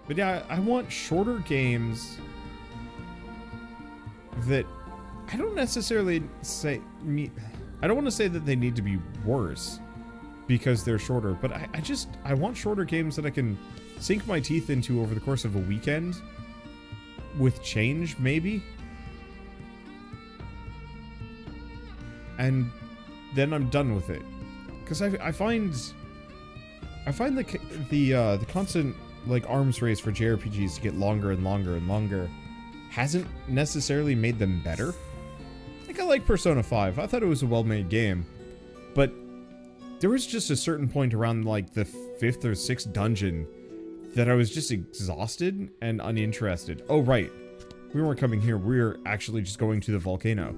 But yeah, I want shorter games that I don't necessarily say I don't want to say that they need to be worse because they're shorter, but I want shorter games that I can sink my teeth into over the course of a weekend with change, maybe. And then I'm done with it. Because I find the constant like arms race for JRPGs to get longer and longer and longer hasn't necessarily made them better. Like I like Persona 5. I thought it was a well-made game, but there was just a certain point around like the 5th or 6th dungeon that I was just exhausted and uninterested. Oh right, we weren't coming here. We were actually just going to the volcano.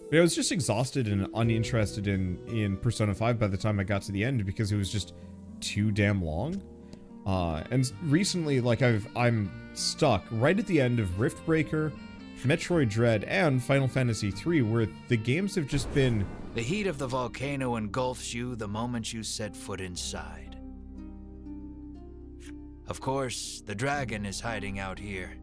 But I was just exhausted and uninterested in Persona 5 by the time I got to the end because it was just too damn long. And recently, like I'm stuck right at the end of Rift Breaker, Metroid Dread, and Final Fantasy III, where the games have just been... The heat of the volcano engulfs you the moment you set foot inside. Of course, the dragon is hiding out here.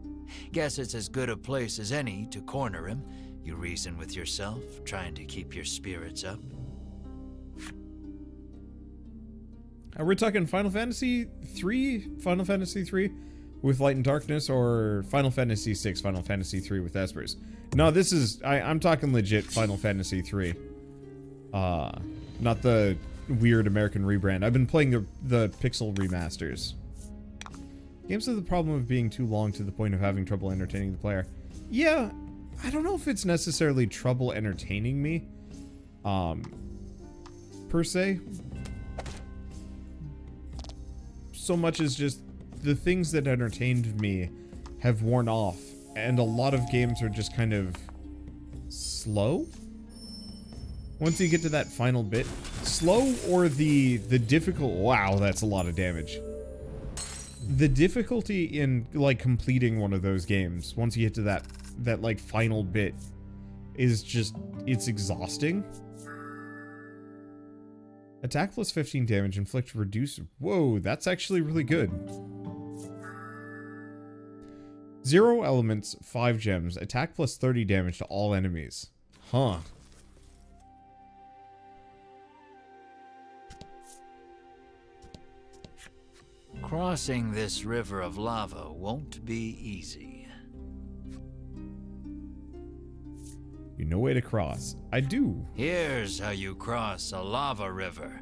Guess it's as good a place as any to corner him. You reason with yourself, trying to keep your spirits up. Are we talking Final Fantasy 3? Final Fantasy 3 with Light and Darkness, or Final Fantasy 6, Final Fantasy 3 with Espers? No, this is... I'm talking legit Final Fantasy 3. Not the weird American rebrand. I've been playing the Pixel remasters. Games have the problem of being too long to the point of having trouble entertaining the player. Yeah, I don't know if it's necessarily trouble entertaining me, per se. So much as just the things that entertained me have worn off, and a lot of games are just kind of slow. Once you get to that final bit, slow or the difficult. Wow, that's a lot of damage. The difficulty in like completing one of those games once you get to that like final bit is just, it's exhausting. Attack plus 15 damage, inflict reduce. Whoa, that's actually really good. 0 elements, 5 gems. Attack plus 30 damage to all enemies. Huh. Crossing this river of lava won't be easy. You know way to cross. I do. Here's how you cross a lava river.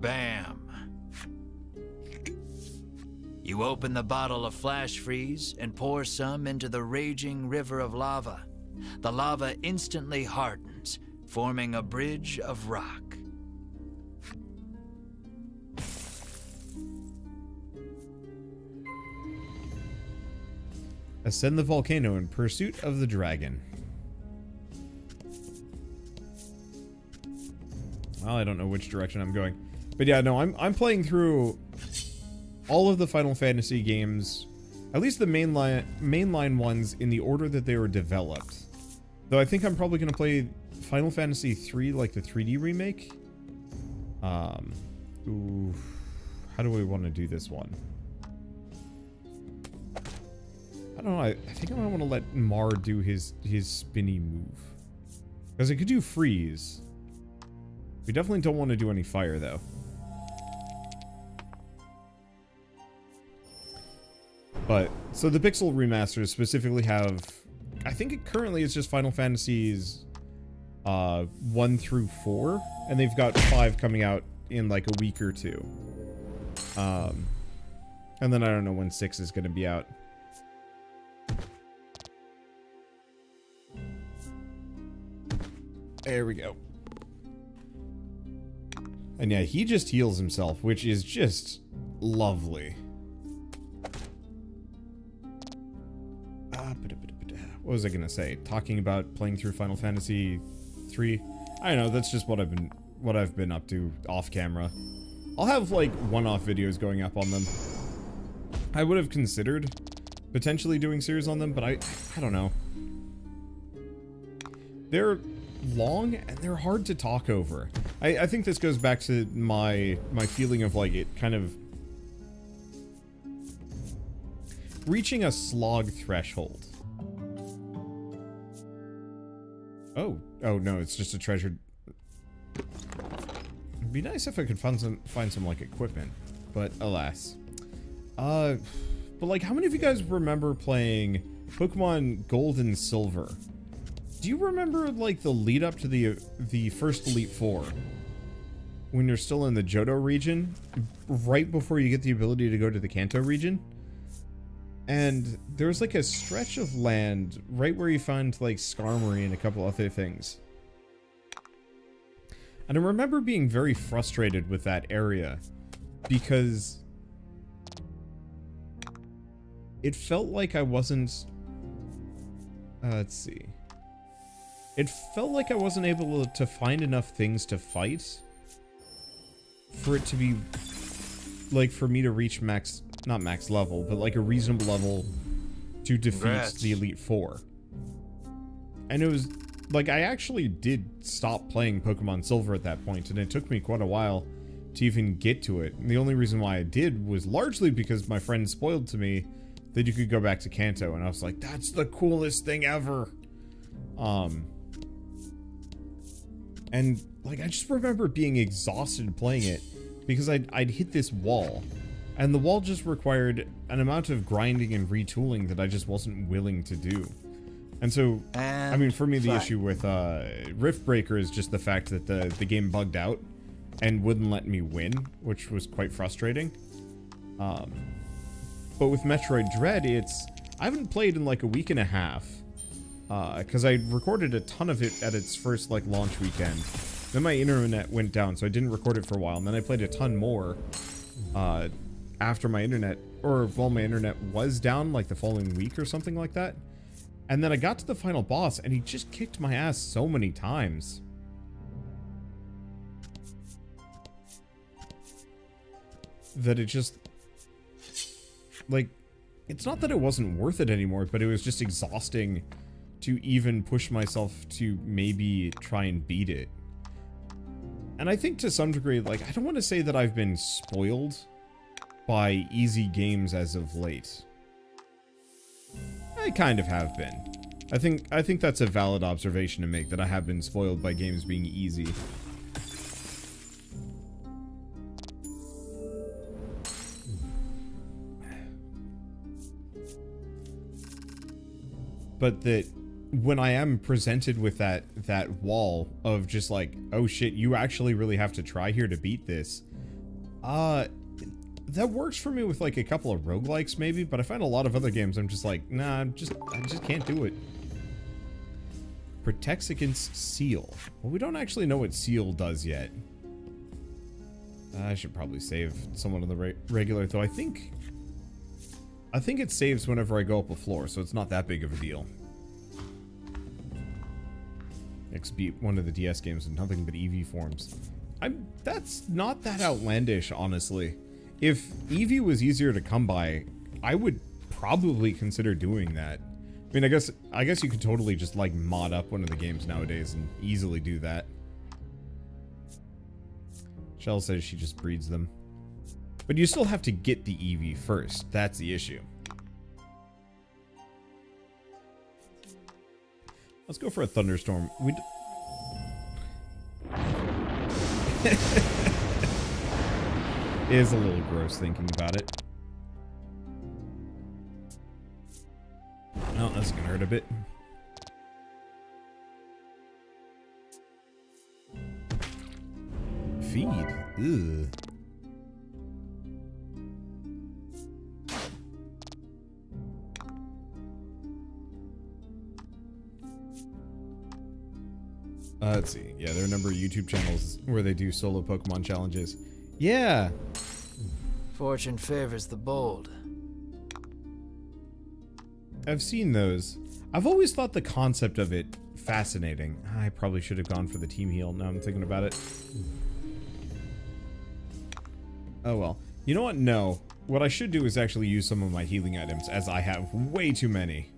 Bam! You open the bottle of flash freeze and pour some into the raging river of lava. The lava instantly hardens, forming a bridge of rock. Ascend the volcano in pursuit of the dragon. Well, I don't know which direction I'm going. But yeah, no, I'm playing through all of the Final Fantasy games, at least the mainline ones, in the order that they were developed. Though I think I'm probably going to play Final Fantasy 3, like the 3D remake. Ooh, how do we want to do this one? I don't know, I think I might want to let Mar do his spinny move. Because it could do freeze. We definitely don't want to do any fire, though. But, so the Pixel remasters specifically have... I think it currently is just Final Fantasies 1 through 4. And they've got 5 coming out in like a week or two. And then I don't know when 6 is going to be out. There we go. And yeah, he just heals himself, which is just lovely. What was I gonna say? Talking about playing through Final Fantasy 3. I don't know, that's just what I've been up to off camera. I'll have like one-off videos going up on them. I would have considered potentially doing series on them, but I don't know. They're long and they're hard to talk over. I think this goes back to my feeling of like it kind of reaching a slog threshold. Oh no, it's just a treasure. It'd be nice if I could find some like equipment, but alas. But like, how many of you guys remember playing Pokemon Gold and Silver? Do you remember like the lead up to the first Elite Four? When you're still in the Johto region, right before you get the ability to go to the Kanto region? And there's like a stretch of land right where you find like Skarmory and a couple other things. And I remember being very frustrated with that area because it felt like I wasn't, let's see. It felt like I wasn't able to find enough things to fight for it to be, like, for me to reach max, not max level, but like a reasonable level to defeat the Elite Four. And it was, like, I actually did stop playing Pokemon Silver at that point, and it took me quite a while to even get to it. And the only reason why I did was largely because my friend spoiled to me that you could go back to Kanto, and I was like, that's the coolest thing ever! And, like, I just remember being exhausted playing it because I'd hit this wall, and the wall just required an amount of grinding and retooling that I just wasn't willing to do. And so, I mean, for me, the issue with Rift Breaker is just the fact that the game bugged out and wouldn't let me win, which was quite frustrating. But with Metroid Dread, I haven't played in like a week and a half. Because I recorded a ton of it at its first, like, launch weekend. Then my internet went down, so I didn't record it for a while. And then I played a ton more after my internet, or while my internet was down, like, the following week or something like that. And then I got to the final boss, and he just kicked my ass so many times. That it just, like, it's not that it wasn't worth it anymore, but it was just exhausting to even push myself to maybe try and beat it. And I think to some degree, like, I don't want to say that I've been spoiled by easy games as of late. I kind of have been. I think that's a valid observation to make, that I have been spoiled by games being easy. But that when I am presented with that wall of just like, oh shit, you actually really have to try here to beat this, that works for me with like a couple of roguelikes maybe, but I find a lot of other games I'm just like, nah, I just can't do it. Protects against Seal. Well, we don't actually know what Seal does yet. I should probably save someone on the regular, though I think it saves whenever I go up a floor, so it's not that big of a deal. XB, one of the DS games with nothing but EV forms. That's not that outlandish, honestly. If EV was easier to come by, I would probably consider doing that. I mean, I guess you could totally just, like, mod up one of the games nowadays and easily do that. Shell says she just breeds them. But you still have to get the EV first. That's the issue. Let's go for a thunderstorm. It is a little gross thinking about it. Oh, that's gonna hurt a bit. Feed. Ugh. Let's see. Yeah, there are a number of YouTube channels where they do solo Pokemon challenges. Yeah. Fortune favors the bold. I've seen those. I've always thought the concept of it fascinating. I probably should have gone for the team heal. Now I'm thinking about it. Oh well. You know what? No. What I should do is actually use some of my healing items, as I have way too many.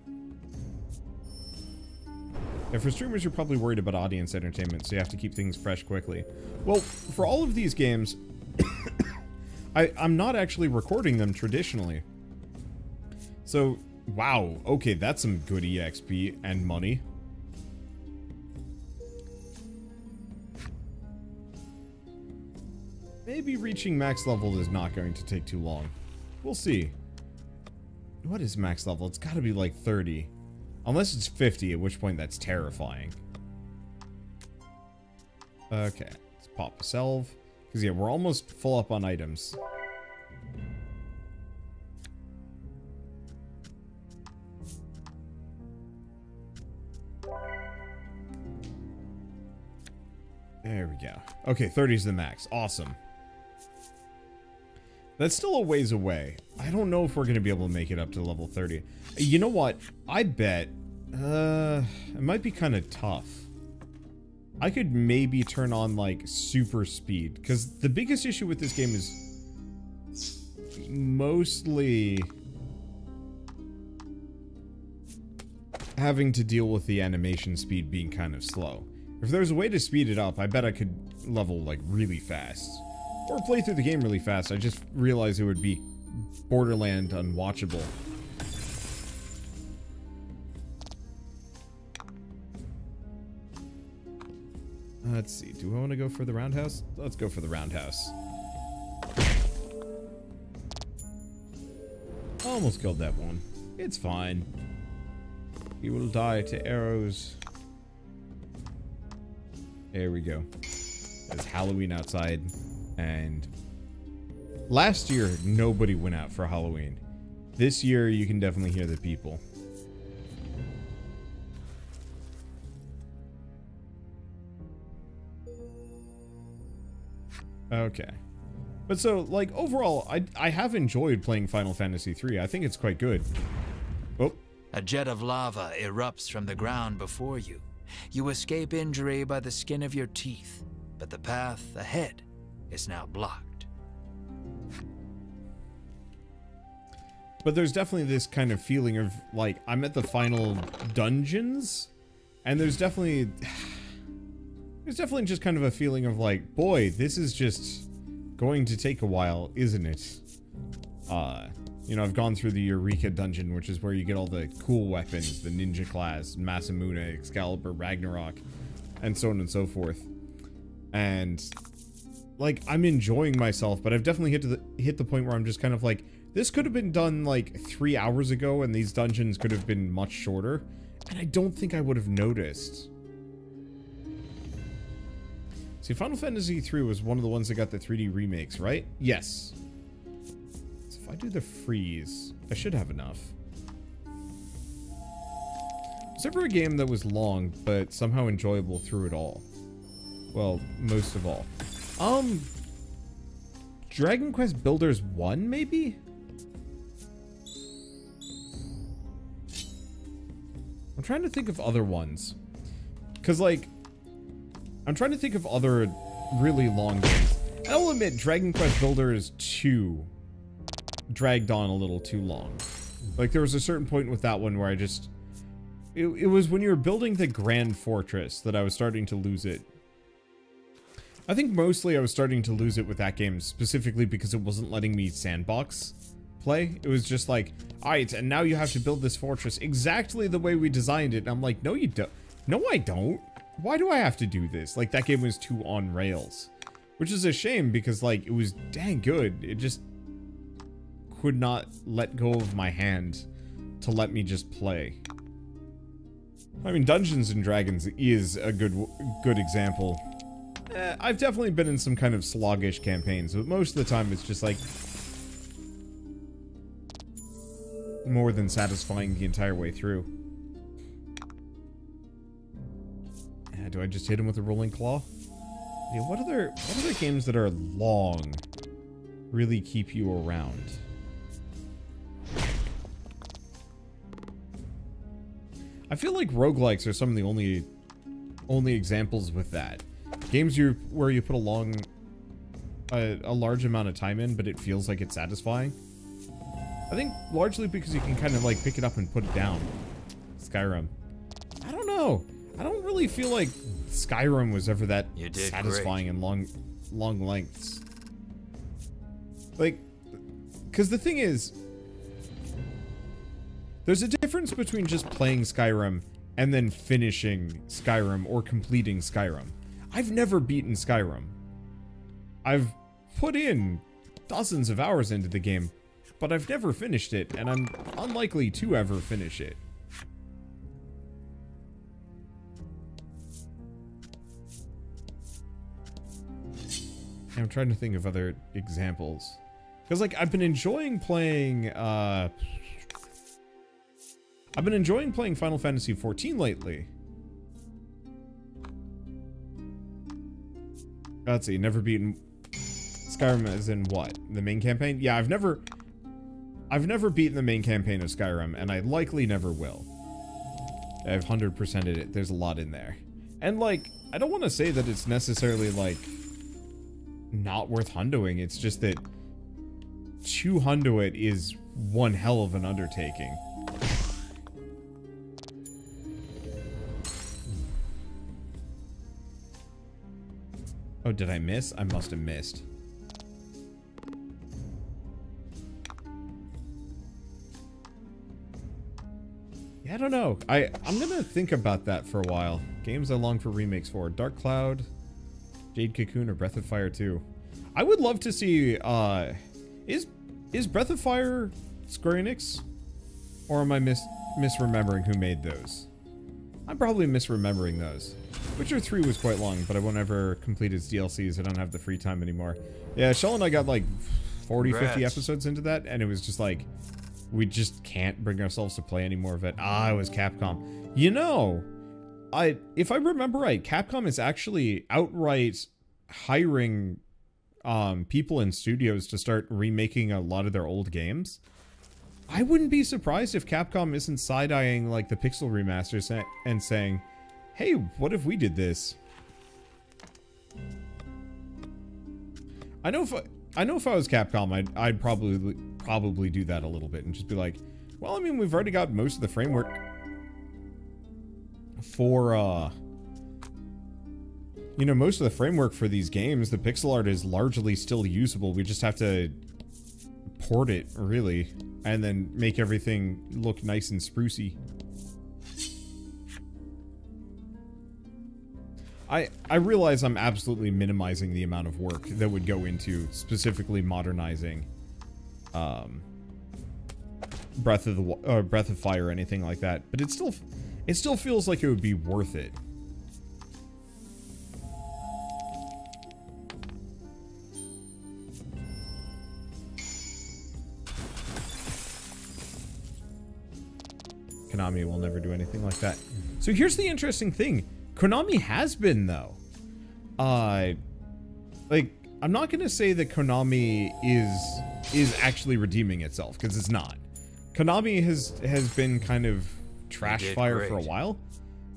And for streamers, you're probably worried about audience entertainment, so you have to keep things fresh quickly. Well, for all of these games, I'm not actually recording them traditionally. So, wow. Okay, that's some good EXP and money. Maybe reaching max level is not going to take too long. We'll see. What is max level? It's got to be like 30. Unless it's 50, at which point that's terrifying. Okay, let's pop a salve. Because, yeah, we're almost full up on items. There we go. Okay, 30 is the max. Awesome. That's still a ways away. I don't know if we're going to be able to make it up to level 30. You know what? I bet it might be kind of tough. I could maybe turn on, like, super speed. Because the biggest issue with this game is mostly having to deal with the animation speed being kind of slow. If there's a way to speed it up, I bet I could level, like, really fast. Or play through the game really fast. I just realized it would be borderland unwatchable. Let's see. Do I want to go for the roundhouse? Let's go for the roundhouse. Almost killed that one. It's fine. He will die to arrows. There we go. It's Halloween outside. And last year, nobody went out for Halloween. This year, you can definitely hear the people. Okay. But so, like, overall, I have enjoyed playing Final Fantasy III. I think it's quite good. Oh. A jet of lava erupts from the ground before you. You escape injury by the skin of your teeth, but the path ahead is now blocked. But there's definitely this kind of feeling of, like, I'm at the final dungeons, and there's definitely just kind of a feeling of, like, boy, this is just going to take a while, isn't it? You know, I've gone through the Eureka dungeon, which is where you get all the cool weapons, the ninja class, Masamune, Excalibur, Ragnarok, and so on and so forth. And, like, I'm enjoying myself, but I've definitely hit the point where I'm just kind of like, this could have been done, like, 3 hours ago, and these dungeons could have been much shorter, and I don't think I would have noticed. See, Final Fantasy III was one of the ones that got the 3D remakes, right? Yes. So if I do the freeze, I should have enough. Was there ever a game that was long, but somehow enjoyable through it all? Well, most of all. Dragon Quest Builders 1, maybe? I'm trying to think of other ones. Because, like, I'm trying to think of other really long games. I will admit, Dragon Quest Builders 2 dragged on a little too long. Like, there was a certain point with that one where I just... It was when you were building the Grand Fortress that I was starting to lose it. I think mostly I was starting to lose it with that game, specifically because it wasn't letting me sandbox play. It was just like, alright, and now you have to build this fortress exactly the way we designed it. And I'm like, no you don't. No I don't. Why do I have to do this? Like, that game was too on rails. Which is a shame because, like, it was dang good. It just could not let go of my hand to let me just play. I mean, Dungeons and Dragons is a good example. I've definitely been in some kind of sluggish campaigns, but most of the time it's just like more than satisfying the entire way through. Do I just hit him with a rolling claw? Yeah, what other games that are long really keep you around? I feel like roguelikes are some of the only examples with that. Games where you put a large amount of time in, but it feels like it's satisfying. I think largely because you can kind of like pick it up and put it down. Skyrim. I don't know. I don't really feel like Skyrim was ever that satisfying in long lengths. Like, because the thing is, There's a difference between just playing Skyrim and then finishing Skyrim or completing Skyrim. I've never beaten Skyrim. I've put in dozens of hours into the game, but I've never finished it, and I'm unlikely to ever finish it. I'm trying to think of other examples. Because, like, I've been enjoying playing, I've been enjoying playing Final Fantasy XIV lately. Let's see, never beaten Skyrim as in what? The main campaign? Yeah, I've never beaten the main campaign of Skyrim, and I likely never will. I've 100%ed it. There's a lot in there. And, like, I don't want to say that it's necessarily, like, not worth hundoing. It's just that to hundo it is one hell of an undertaking. Oh, did I miss? I must have missed. Yeah, I don't know. I'm gonna think about that for a while. Games I long for remakes for. Dark Cloud, Jade Cocoon, or Breath of Fire 2. I would love to see, is Breath of Fire Square Enix? Or am I misremembering who made those? I'm probably misremembering those. Witcher 3 was quite long, but I won't ever complete its DLCs. I don't have the free time anymore. Yeah, Shell and I got like 40, 50 episodes into that, and it was just like, we just can't bring ourselves to play any more of it. Ah, it was Capcom. You know, if I remember right, Capcom is actually outright hiring people in studios to start remaking a lot of their old games. I wouldn't be surprised if Capcom isn't side-eyeing like the Pixel remasters and saying, hey, what if we did this? I know if I was Capcom, I'd probably do that a little bit and just be like, well, I mean, we've already got most of the framework for you know, most of the framework for these games. The pixel art is largely still usable. We just have to port it, really, and then make everything look nice and sprucey. I realize I'm absolutely minimizing the amount of work that would go into specifically modernizing Breath of Fire or anything like that, but it still feels like it would be worth it. Konami will never do anything like that. So here's the interesting thing. Konami has been, though. Like, I'm not gonna say that Konami is actually redeeming itself, because it's not. Konami has been kind of trash fire for a while,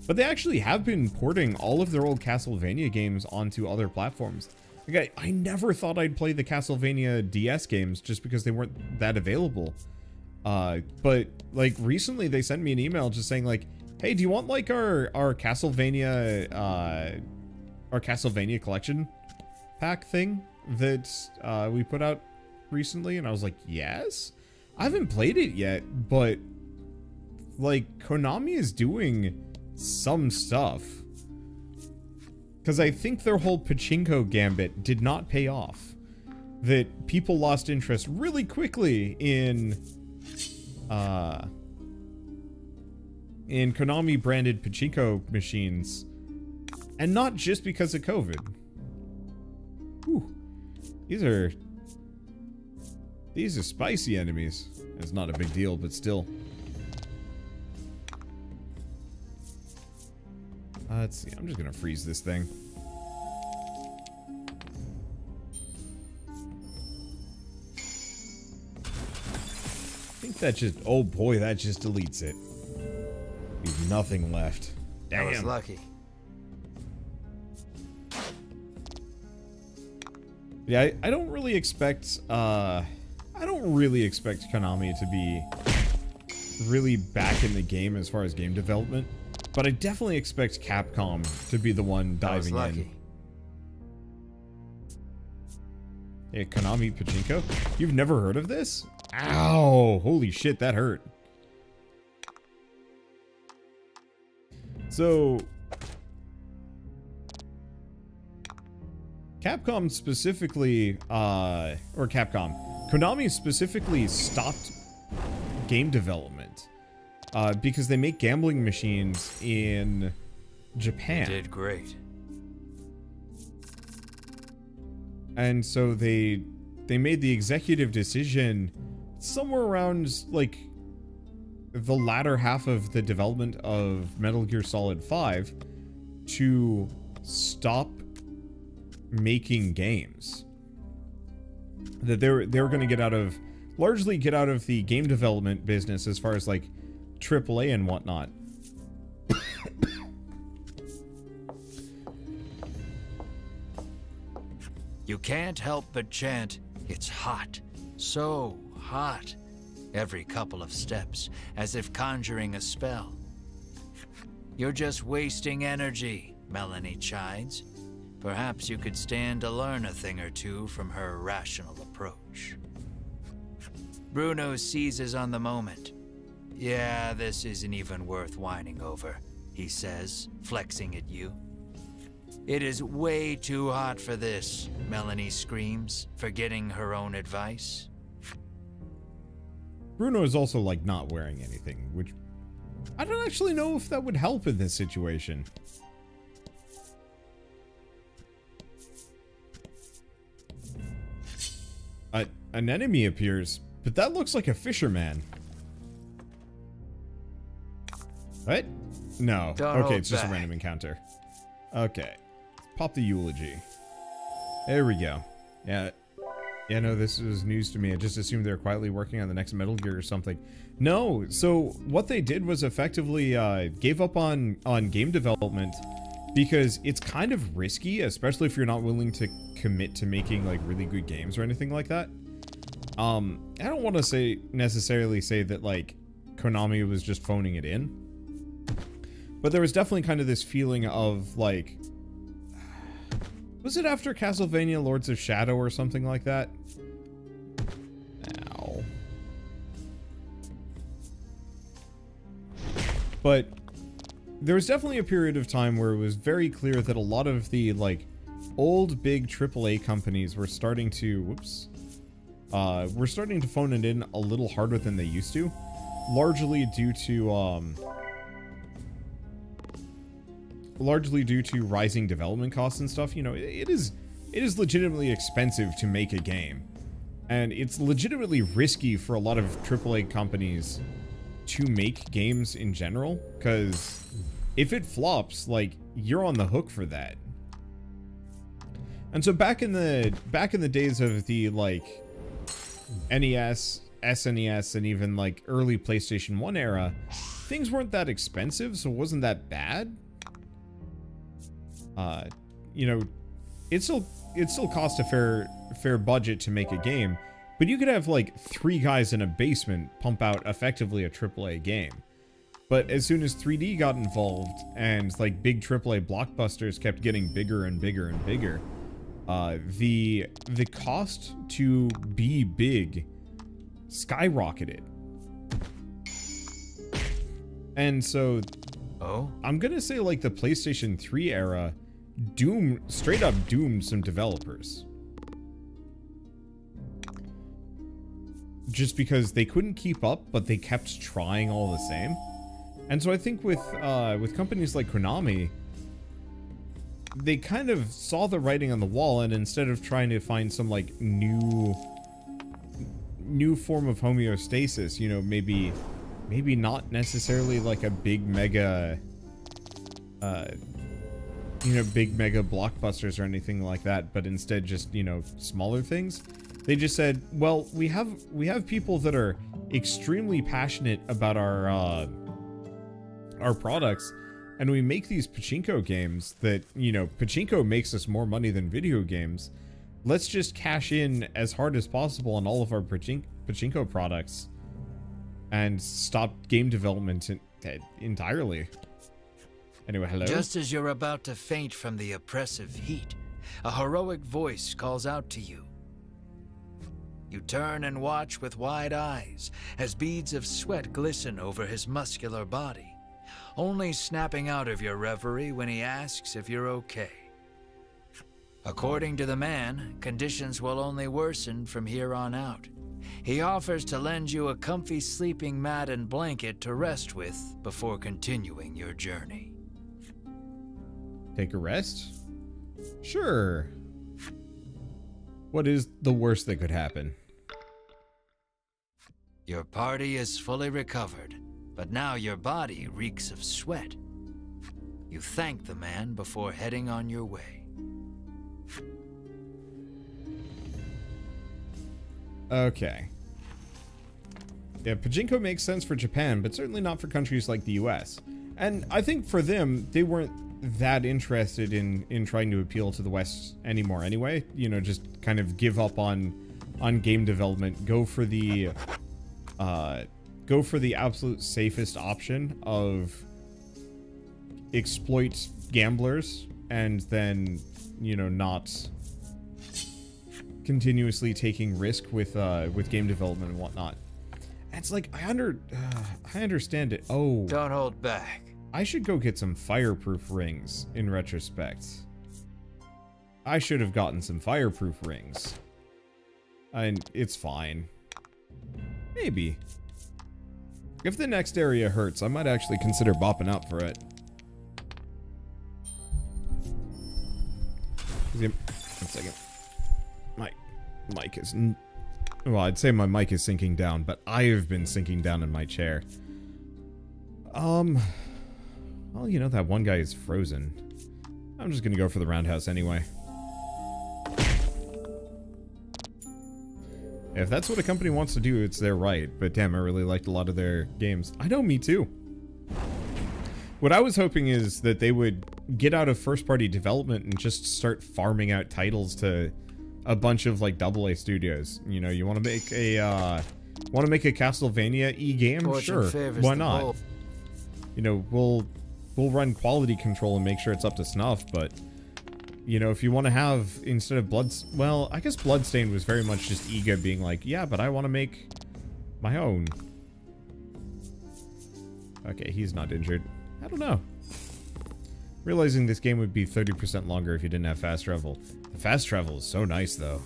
but they actually have been porting all of their old Castlevania games onto other platforms. Like, I never thought I'd play the Castlevania DS games just because they weren't that available. But like recently they sent me an email just saying like, hey, do you want like our Castlevania collection pack thing that we put out recently? And I was like, yes. I haven't played it yet, but like Konami is doing some stuff, because I think their whole Pachinko gambit did not pay off. That people lost interest really quickly in Konami branded Pachinko machines, and not just because of COVID. Whew. These are spicy enemies. It's not a big deal, but still. Let's see. I'm just gonna freeze this thing. I think that just... Oh boy, that just deletes it. Leave nothing left. Damn. I was lucky. Yeah, I don't really expect... I don't really expect Konami to be really back in the game as far as game development, but I definitely expect Capcom to be the one diving in. Hey, Konami Pachinko? You've never heard of this? Ow! Holy shit, that hurt. So Capcom specifically, Konami specifically stopped game development because they make gambling machines in Japan. You did great. And so they made the executive decision somewhere around like the latter half of the development of Metal Gear Solid 5 to stop making games. That they were going to get out of, largely get out of the game development business as far as like AAA and whatnot. You can't help but chant, "It's hot, so hot," every couple of steps, as if conjuring a spell. You're just wasting energy, Melanie chides. Perhaps you could stand to learn a thing or two from her rational approach. Bruno seizes on the moment. "Yeah, this isn't even worth whining over," he says, flexing at you. "It is way too hot for this," Melanie screams, forgetting her own advice. Bruno is also like not wearing anything, which I don't actually know if that would help in this situation. An enemy appears, but that looks like a fisherman. What? No. Okay, it's just a random encounter. Okay. Pop the eulogy. There we go. Yeah. Yeah, no, this is news to me. I just assumed they were quietly working on the next Metal Gear or something. No, so what they did was effectively gave up on game development because it's kind of risky, especially if you're not willing to commit to making like really good games or anything like that. I don't want to necessarily say that like Konami was just phoning it in, but there was definitely kind of this feeling of like, was it after Castlevania Lords of Shadow or something like that? Ow. But there was definitely a period of time where it was very clear that a lot of the like old big AAA companies were starting to, were starting to phone it in a little harder than they used to, largely due to rising development costs and stuff. You know, it is legitimately expensive to make a game, and it's legitimately risky for a lot of AAA companies to make games in general, because if it flops, like, you're on the hook for that. And so back in the days of the like NES, SNES, and even like early PlayStation 1 era, things weren't that expensive, so it wasn't that bad. You know, it still cost a fair budget to make a game, but you could have like 3 guys in a basement pump out effectively a AAA game. But as soon as 3D got involved and like big AAA blockbusters kept getting bigger and bigger and bigger, the cost to be big skyrocketed. And so I'm gonna say like the PlayStation 3 era straight up doomed some developers. Just because they couldn't keep up, but they kept trying all the same. And so I think with companies like Konami, they kind of saw the writing on the wall, and instead of trying to find some like new form of homeostasis, you know, maybe not necessarily like a big mega big mega blockbusters or anything like that, but instead just, you know, smaller things. They just said, well, we have people that are extremely passionate about our products, and we make these pachinko games that, you know, pachinko makes us more money than video games. Let's just cash in as hard as possible on all of our pachinko products and stop game development entirely. Anyway, hello? Just as you're about to faint from the oppressive heat, a heroic voice calls out to you. You turn and watch with wide eyes as beads of sweat glisten over his muscular body. only snapping out of your reverie when he asks if you're okay. According to the man, conditions will only worsen from here on out. He offers to lend you a comfy sleeping mat and blanket to rest with before continuing your journey. Take a rest? Sure. What is the worst that could happen? Your party is fully recovered, but now your body reeks of sweat. You thank the man before heading on your way. Okay. Yeah, Pachinko makes sense for Japan, but certainly not for countries like the US. And I think for them, they weren't that interested in trying to appeal to the West anymore anyway. You know, just kind of give up on game development, go for the absolute safest option of exploit gamblers and then, you know, not continuously taking risk with game development and whatnot. And it's like I understand it. Oh, Don't hold back. I should go get some fireproof rings in retrospect. I should have gotten some fireproof rings. And it's fine. Maybe. If the next area hurts, I might actually consider bopping up for it. One second. My mic is... Well, I'd say my mic is sinking down, but I have been sinking down in my chair. Well, you know, that one guy is frozen. I'm just gonna go for the roundhouse anyway. If that's what a company wants to do, it's their right. But damn, I really liked a lot of their games. I know, me too. What I was hoping is that they would get out of first-party development and just start farming out titles to a bunch of, like, AA studios. You know, you want to make a, Castlevania e-game? Sure, why not? You know, we'll run quality control and make sure it's up to snuff, but... You know, if you want to have, instead of well, I guess Bloodstained was very much just Iga being like, yeah, but I want to make my own. Okay, he's not injured. I don't know. Realizing this game would be 30% longer if you didn't have fast travel. The fast travel is so nice, though.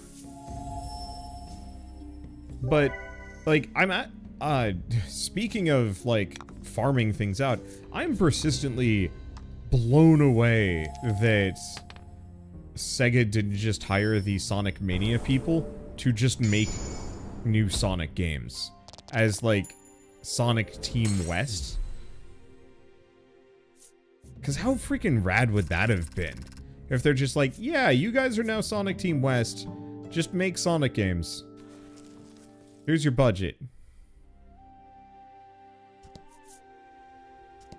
But, like, I'm at, speaking of, like, farming things out, I'm persistently blown away that Sega didn't just hire the Sonic Mania people to just make new Sonic games as, like, Sonic Team West. Because how freaking rad would that have been? If they're just like, yeah, you guys are now Sonic Team West, just make Sonic games. Here's your budget.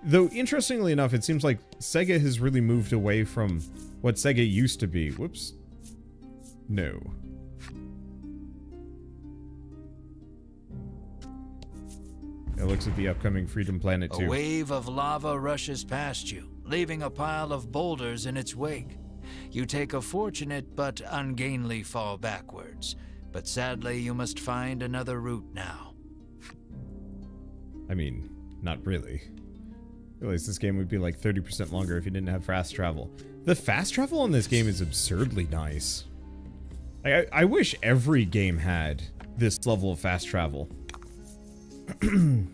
Though, interestingly enough, it seems like Sega has really moved away from what Sega used to be. Whoops. No. It looks at the upcoming Freedom Planet 2. A wave of lava rushes past you, leaving a pile of boulders in its wake. You take a fortunate but ungainly fall backwards, but sadly you must find another route now. I mean, not really. I realize this game would be like 30% longer if you didn't have fast travel. The fast travel on this game is absurdly nice. I wish every game had this level of fast travel. You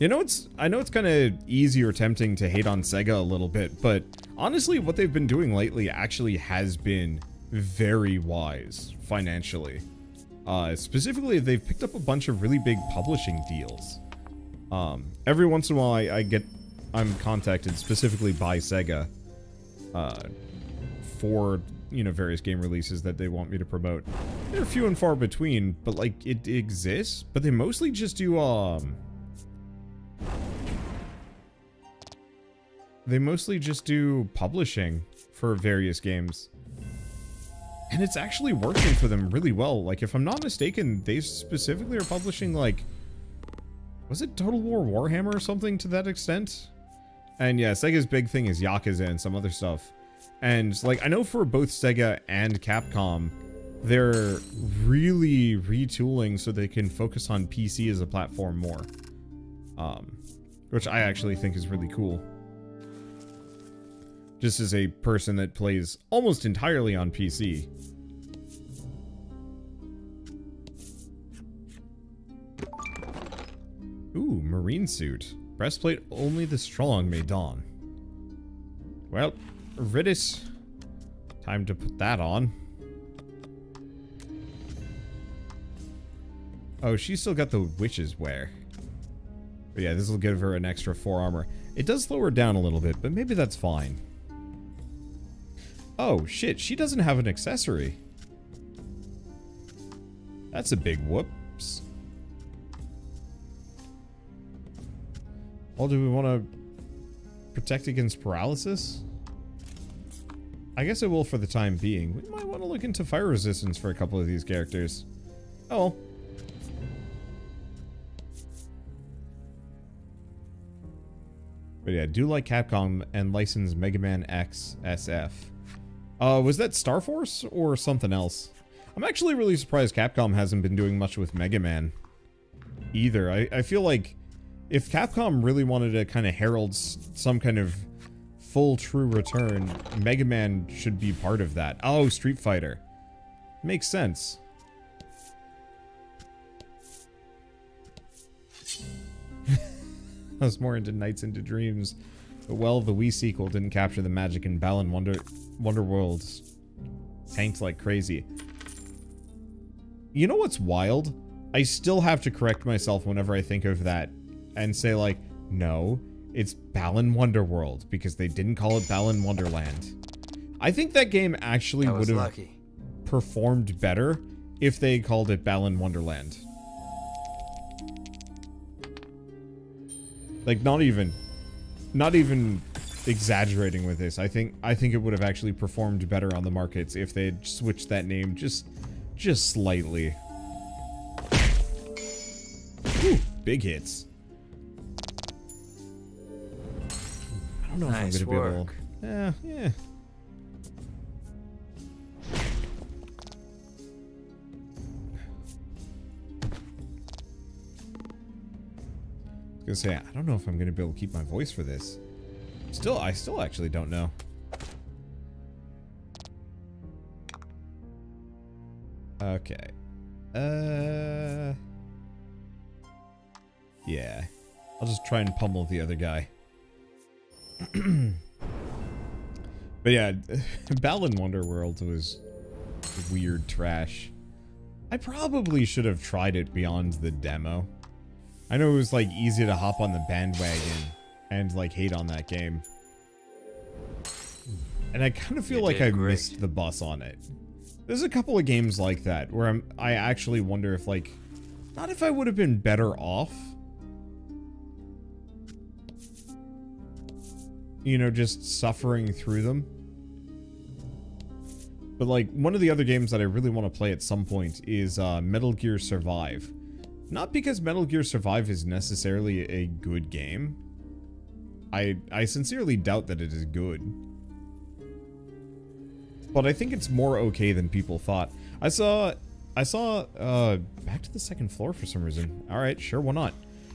know, I know it's kind of easy or tempting to hate on Sega a little bit, but honestly, what they've been doing lately actually has been very wise financially. Specifically, they've picked up a bunch of really big publishing deals. Every once in a while, I'm contacted specifically by Sega for, you know, various game releases that they want me to promote. They're few and far between, but, like, it exists. But they mostly just do, they mostly just do publishing for various games. And it's actually working for them really well. Like, if I'm not mistaken, they specifically are publishing, like... Was it Total War Warhammer or something to that extent? And yeah, Sega's big thing is Yakuza and some other stuff. And, like, I know for both Sega and Capcom, they're really retooling so they can focus on PC as a platform more. Which I actually think is really cool. Just as a person that plays almost entirely on PC. Ooh, marine suit. Breastplate only the strong may don. Well, Riddis. Time to put that on. Oh, she's still got the witch's wear. But yeah, this will give her an extra 4 armor. It does slow her down a little bit, but maybe that's fine. Oh, shit, she doesn't have an accessory. That's a big whoops. Well, do we want to protect against paralysis? I guess it will for the time being. We might want to look into fire resistance for a couple of these characters. Oh well. But yeah, do like Capcom and license Mega Man X SF. Was that Star Force or something else? I'm actually really surprised Capcom hasn't been doing much with Mega Man either. I feel like if Capcom really wanted to kind of herald some kind of full true return, Mega Man should be part of that. Oh, Street Fighter. Makes sense. I was more into Nights into Dreams. But well, the Wii sequel didn't capture the magic in Balan Wonderworlds. Tanked like crazy. You know what's wild? I still have to correct myself whenever I think of that and say like, no, it's Balan Wonderworld because they didn't call it Balan Wonderland. I think that game actually would have performed better if they called it Balan Wonderland. Like not even exaggerating with this. I think it would have actually performed better on the markets if they had switched that name just slightly. Ooh, big hits. I don't know if I'm gonna be able. Yeah. I was gonna say, I don't know if I'm gonna be able to keep my voice for this. I still actually don't know. Okay. Yeah. I'll just try and pummel the other guy. But yeah, Balan Wonderworld was weird trash. I probably should have tried it beyond the demo. I know it was like easy to hop on the bandwagon and like hate on that game. And I kind of feel like I missed the bus on it. There's a couple of games like that where I actually wonder if like, not if I would have been better off, you know, just suffering through them. But like one of the other games that I really want to play at some point is Metal Gear Survive. Not because Metal Gear Survive is necessarily a good game. I sincerely doubt that it is good. But I think it's more okay than people thought. I saw back to the second floor for some reason. Alright, sure, why not?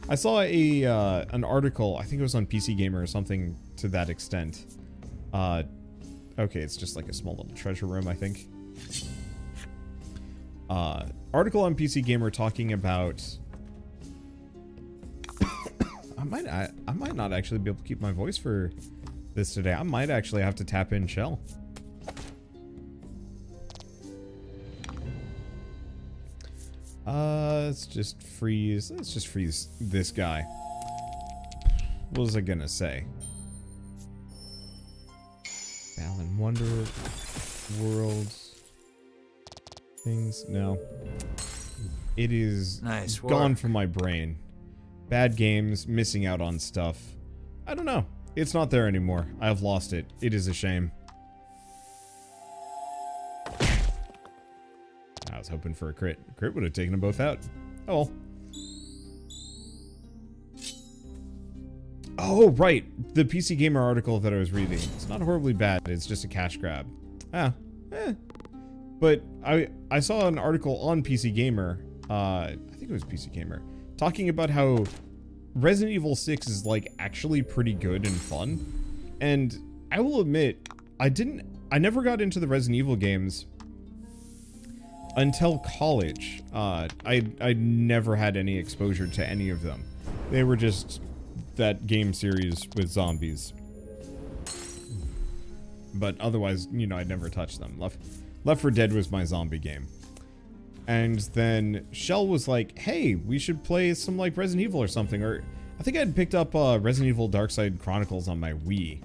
I saw an article, I think it was on PC Gamer or something to that extent. Okay, it's just like a small little treasure room, I think. Article on PC Gamer talking about... I might not actually be able to keep my voice for this today. I might actually have to tap in Shell. Let's just freeze this guy. What was I gonna say? Balan Wonderworlds things? No. It is gone from my brain. Bad games, missing out on stuff. I don't know. It's not there anymore. I've lost it. It is a shame. I was hoping for a crit. A crit would have taken them both out. Oh well. Oh, right. The PC Gamer article that I was reading. It's not horribly bad. It's just a cash grab. But I saw an article on PC Gamer, I think it was PC Gamer, talking about how Resident Evil 6 is like actually pretty good and fun. And I will admit, I never got into the Resident Evil games until college. I never had any exposure to any of them. They were just that game series with zombies. But otherwise, you know, I'd never touched them. Left 4 Dead was my zombie game. And then Shell was like, hey, we should play some like Resident Evil or something. Or I think I'd picked up Resident Evil Darkside Chronicles on my Wii.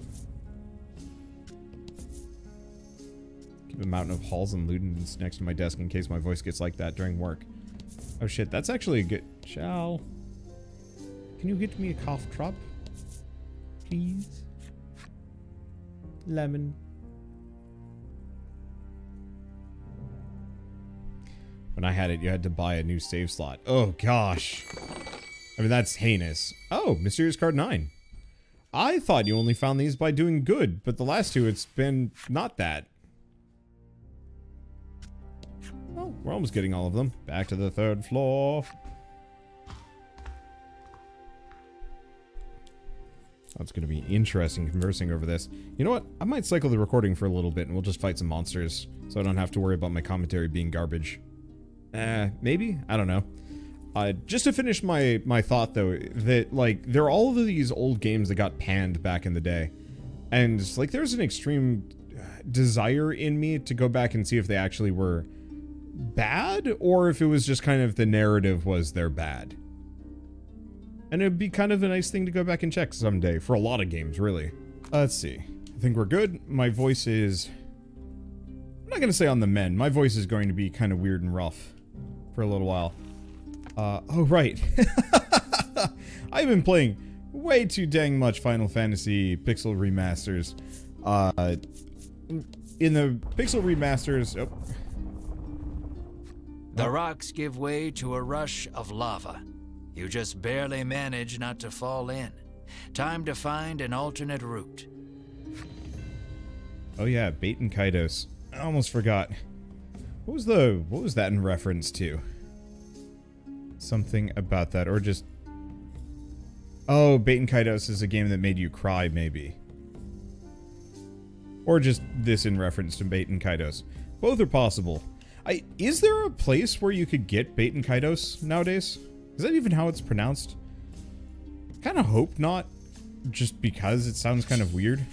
Keep a mountain of halls and ludens next to my desk in case my voice gets like that during work. Oh shit, that's actually a good... Shell, can you get me a cough drop? Please? Lemon. When I had it, you had to buy a new save slot. Oh, gosh. I mean, that's heinous. Oh, Mysterious Card 9. I thought you only found these by doing good, but the last two, it's been not that. Oh, we're almost getting all of them. Back to the 3rd floor. That's going to be interesting conversing over this. You know what? I might cycle the recording for a little bit and we'll just fight some monsters so I don't have to worry about my commentary being garbage. Maybe? I don't know. Just to finish my thought, though, that, like, there are all of these old games that got panned back in the day. And, like, there's an extreme desire in me to go back and see if they actually were bad, or if it was just kind of the narrative was they're bad. And it'd be kind of a nice thing to go back and check someday, for a lot of games, really. Let's see. I think we're good. My voice is... I'm not going to say on the mend. My voice is going to be kind of weird and rough for a little while. Oh, right. I've been playing way too dang much Final Fantasy Pixel Remasters. In the Pixel Remasters... Oh. The rocks give way to a rush of lava. You just barely manage not to fall in. Time to find an alternate route. Oh yeah, Bait and Kaidos. I almost forgot. What was that in reference to? Something about that, or just... Oh, Bait and Kaidos is a game that made you cry, maybe. Or just this in reference to Bait and Kaidos. Both are possible. Is there a place where you could get Bait and Kaidos nowadays? Is that even how it's pronounced? Kind of hope not, just because it sounds kind of weird.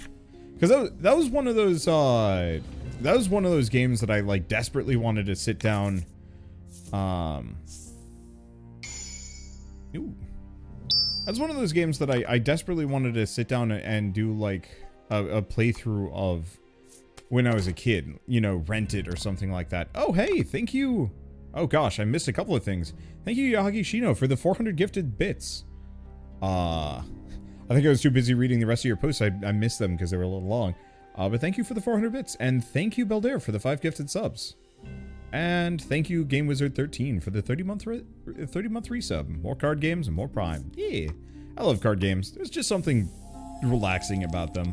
Because that was one of those games that I like desperately wanted to sit down. Ooh. That's one of those games that I desperately wanted to sit down and do like a playthrough of when I was a kid. You know, rent it or something like that. Oh, hey, thank you. Oh gosh, I missed a couple of things. Thank you, Yahagi Shino, for the 400 gifted bits. I think I was too busy reading the rest of your posts. I missed them because they were a little long. But thank you for the 400 bits. And thank you, Beldair, for the 5 gifted subs. And thank you, GameWizard13, for the 30-month resub. More card games and more Prime. Yeah, I love card games. There's just something relaxing about them.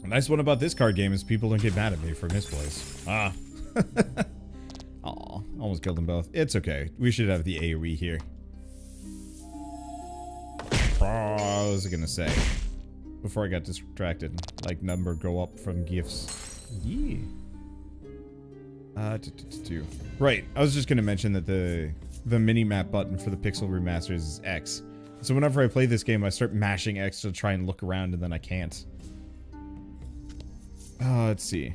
The nice one about this card game is people don't get mad at me for misplays. Ah. Aw, almost killed them both. It's okay. We should have the AoE here. What was I gonna say? Before I got distracted. Like, number go up from gifts. Yeah. Right, I was just gonna mention that the mini-map button for the Pixel Remasters is X. So whenever I play this game, I start mashing X to try and look around, and then I can't. Let's see.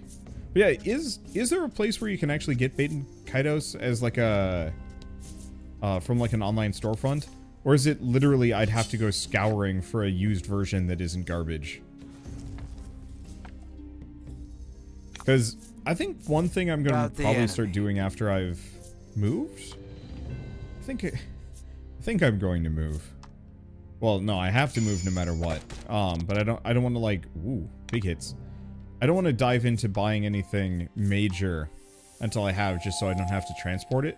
But yeah, is there a place where you can actually get Bait and Kaidos as like a... from like an online storefront? Or is it literally I'd have to go scouring for a used version that isn't garbage? Because I think one thing I'm going to probably start doing after I've moved... I think I'm going to move. Well, no, I have to move no matter what. But I don't want to like... Ooh, big hits. I don't want to dive into buying anything major until I have, just so I don't have to transport it.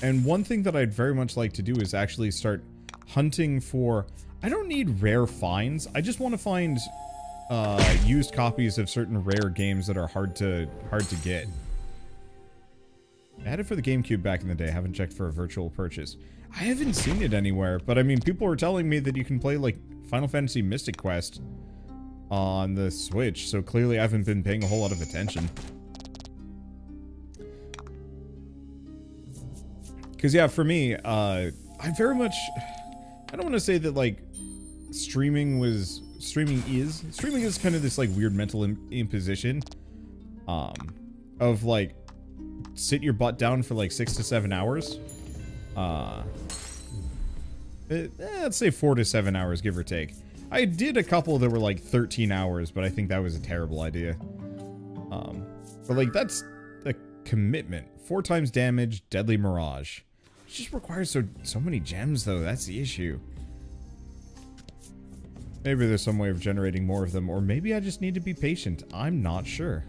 And one thing that I'd very much like to do is actually start hunting for... I don't need rare finds. I just want to find used copies of certain rare games that are hard to get. I had it for the GameCube back in the day. I haven't checked for a virtual purchase. I haven't seen it anywhere, but I mean, people were telling me that you can play, like, Final Fantasy Mystic Quest on the Switch, so clearly I haven't been paying a whole lot of attention. Because, yeah, for me, I very much... I don't want to say that, like, streaming is kind of this, like, weird mental imposition. Of, like, sit your butt down for, like, 6 to 7 hours. Let's say 4 to 7 hours, give or take. I did a couple that were, like, 13 hours, but I think that was a terrible idea. But, like, that's a commitment. 4 times damage, Deadly Mirage. It just requires so many gems, though. That's the issue. Maybe there's some way of generating more of them, or maybe I just need to be patient. I'm not sure.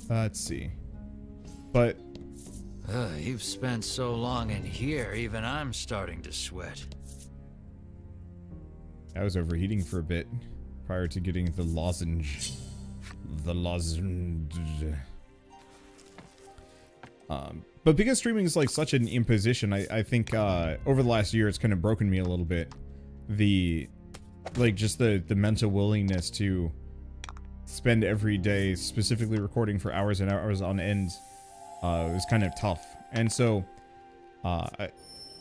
Let's see. But... you've spent so long in here, even I'm starting to sweat. I was overheating for a bit prior to getting the lozenge. The lozenge. But because streaming is like such an imposition, I think over the last year it's kind of broken me a little bit. Just the mental willingness to spend every day specifically recording for hours and hours on end was kind of tough. And so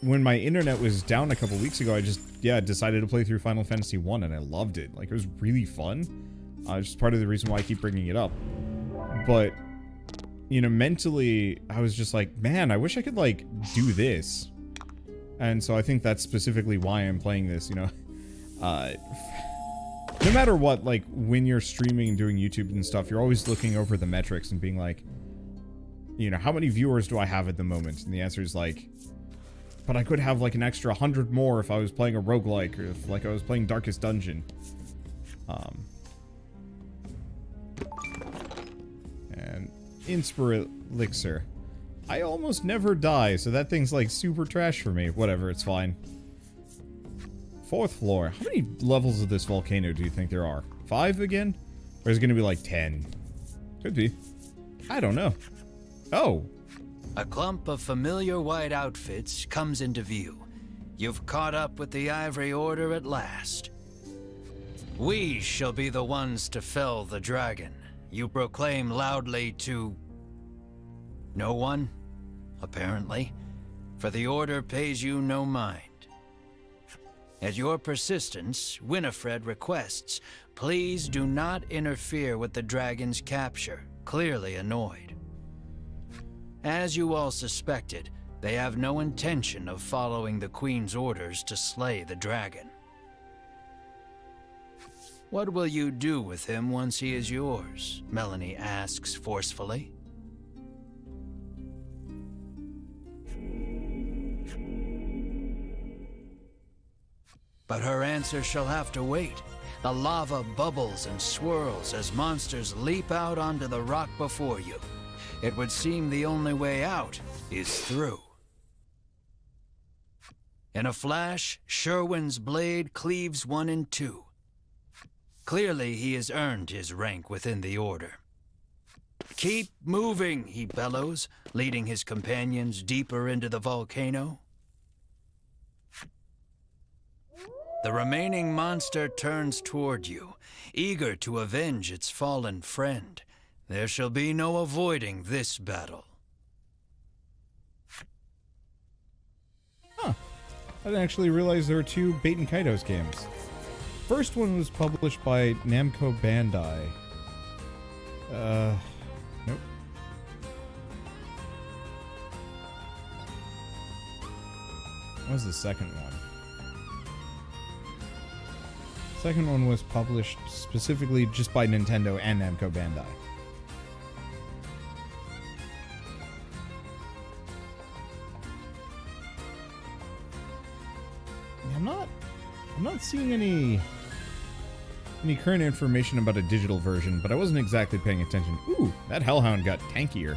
when my internet was down a couple weeks ago, I just decided to play through Final Fantasy 1 and I loved it. Like, it was really fun. Just part of the reason why I keep bringing it up. But you know, mentally, I was just like, man, I wish I could, like, do this. And so I think that's specifically why I'm playing this, you know. No matter what, like, when you're streaming and doing YouTube and stuff, you're always looking over the metrics and being like, you know, how many viewers do I have at the moment? And the answer is like, but I could have, like, an extra 100 more if I was playing a roguelike, or if, like, I was playing Darkest Dungeon. And... Inspirit Elixir. I almost never die, so that thing's like super trash for me. Whatever, it's fine. 4th floor. How many levels of this volcano do you think there are? 5 again? Or is it gonna be like 10? Could be. I don't know. Oh. A clump of familiar white outfits comes into view. You've caught up with the Ivory Order at last. We shall be the ones to fell the dragon. You proclaim loudly to... no one, apparently, for the Order pays you no mind. At your persistence, Winifred requests, please do not interfere with the dragon's capture, clearly annoyed. As you all suspected, they have no intention of following the Queen's orders to slay the dragon. What will you do with him once he is yours? Melanie asks forcefully. But her answer shall have to wait. The lava bubbles and swirls as monsters leap out onto the rock before you. It would seem the only way out is through. In a flash, Sherwin's blade cleaves one in two. Clearly, he has earned his rank within the Order. Keep moving, he bellows, leading his companions deeper into the volcano. The remaining monster turns toward you, eager to avenge its fallen friend. There shall be no avoiding this battle. Huh. I didn't actually realize there were 2 Baten Kaitos games. First one was published by Namco Bandai. Nope. What was the second one? Second one was published specifically just by Nintendo and Namco Bandai. I'm not seeing any current information about a digital version, but I wasn't exactly paying attention. Ooh, that Hellhound got tankier.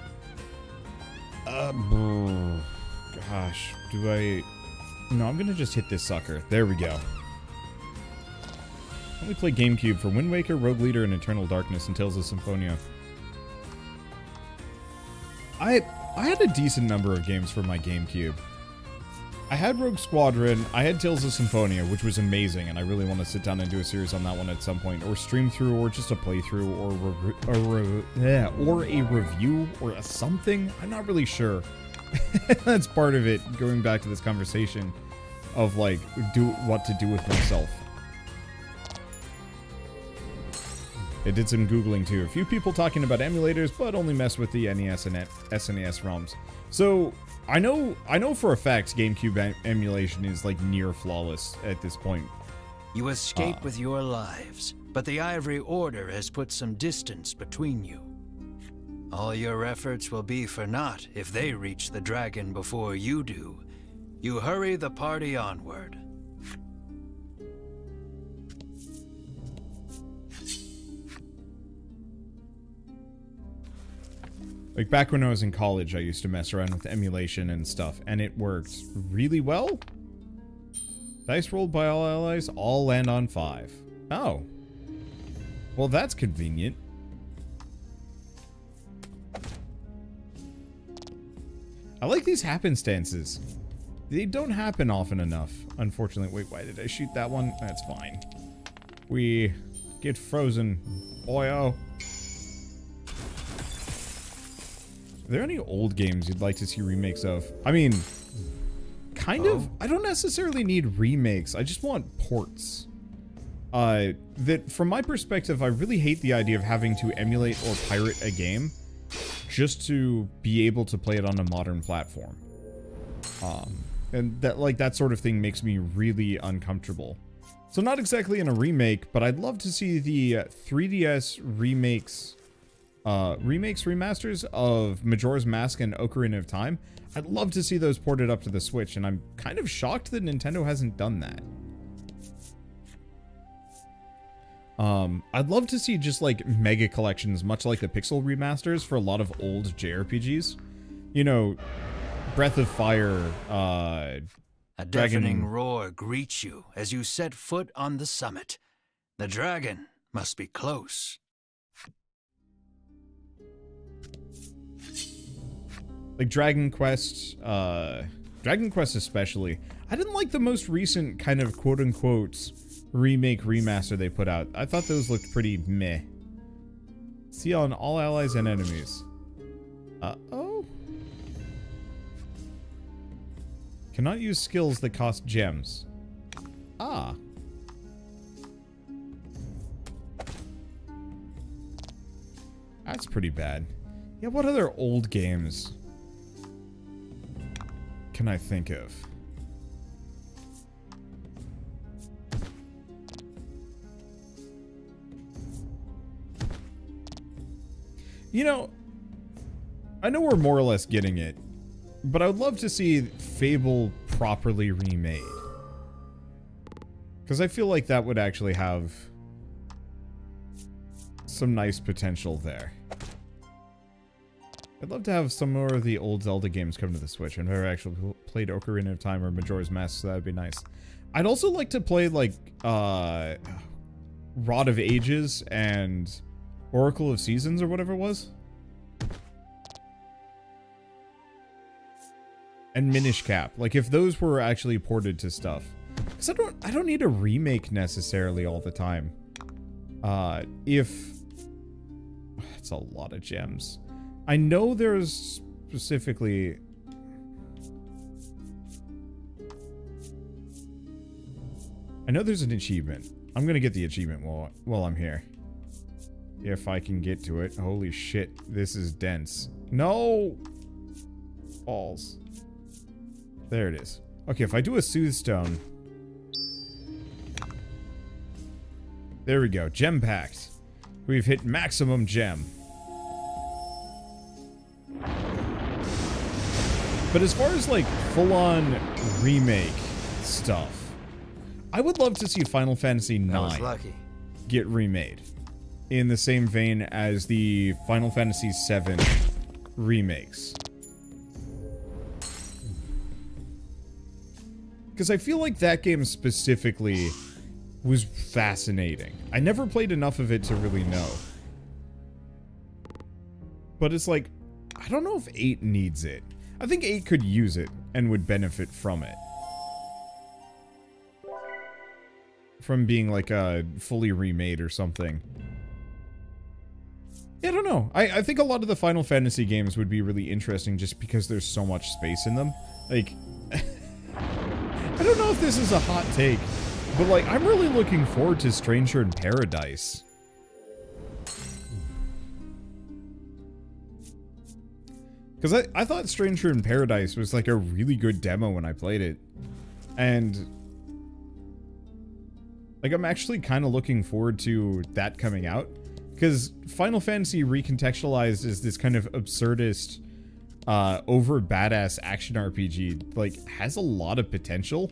Gosh, do I... No, I'm gonna just hit this sucker. There we go. Let me play GameCube for Wind Waker, Rogue Leader, and Eternal Darkness and Tales of Symphonia. I had a decent number of games for my GameCube. I had Rogue Squadron, I had Tales of Symphonia, which was amazing, and I really want to sit down and do a series on that one at some point, or stream through, or just a playthrough, or a review, or a something. I'm not really sure. That's part of it, going back to this conversation of, like, what to do with myself. It did some Googling, too. A few people talking about emulators, but only mess with the NES and SNES ROMs. So, I know for a fact GameCube emulation is, like, near flawless at this point. You escape with your lives, but the Ivory Order has put some distance between you. All your efforts will be for naught if they reach the dragon before you do. You hurry the party onward. Like, back when I was in college, I used to mess around with emulation and stuff, and it worked really well. Dice rolled by all allies, all land on 5. Oh. Well, that's convenient. I like these happenstances. They don't happen often enough, unfortunately. Wait, why did I shoot that one? That's fine. We get frozen, boyo. Are there any old games you'd like to see remakes of? I mean, kind of. I don't necessarily need remakes. I just want ports. That, from my perspective, I really hate the idea of having to emulate or pirate a game just to be able to play it on a modern platform. And that, like, that sort of thing makes me really uncomfortable. So not exactly in a remake, but I'd love to see the 3DS remasters of Majora's Mask and Ocarina of Time. I'd love to see those ported up to the Switch, and I'm kind of shocked that Nintendo hasn't done that. I'd love to see just, like, mega collections, much like the Pixel remasters for a lot of old JRPGs. You know, Breath of Fire, A deafening roar greets you as you set foot on the summit. The dragon must be close. Like Dragon Quest especially. I didn't like the most recent kind of quote-unquote remake remaster they put out. I thought those looked pretty meh. See on all allies and enemies. Uh-oh. Cannot use skills that cost gems. Ah. That's pretty bad. Yeah, what other old games can I think of? You know, I know we're more or less getting it, but I would love to see Fable properly remade. Because I feel like that would actually have some nice potential there. I'd love to have some more of the old Zelda games come to the Switch. I've never actually played Ocarina of Time or Majora's Mask, so that would be nice. I'd also like to play, like, Rod of Ages and Oracle of Seasons or whatever it was. And Minish Cap. Like, if those were actually ported to stuff. Because I don't need a remake necessarily all the time. That's a lot of gems. I know there's specifically... I know there's an achievement. I'm gonna get the achievement while I'm here. If I can get to it. Holy shit, this is dense. No! Balls. There it is. Okay, if I do a Soothstone... There we go, gem packed. We've hit maximum gem. But as far as, like, full-on remake stuff, I would love to see Final Fantasy IX get remade. In the same vein as the Final Fantasy VII remakes. Because I feel like that game specifically was fascinating. I never played enough of it to really know. But it's like, I don't know if 8 needs it. I think 8 could use it and would benefit from it. From being like a fully remade or something. Yeah, I don't know. I think a lot of the Final Fantasy games would be really interesting just because there's so much space in them. Like, I don't know if this is a hot take, but like, I'm really looking forward to Stranger in Paradise. Because I thought Stranger in Paradise was like a really good demo when I played it. And like, I'm actually kind of looking forward to that coming out. Because Final Fantasy recontextualized as this kind of absurdist, over badass action RPG, like, has a lot of potential.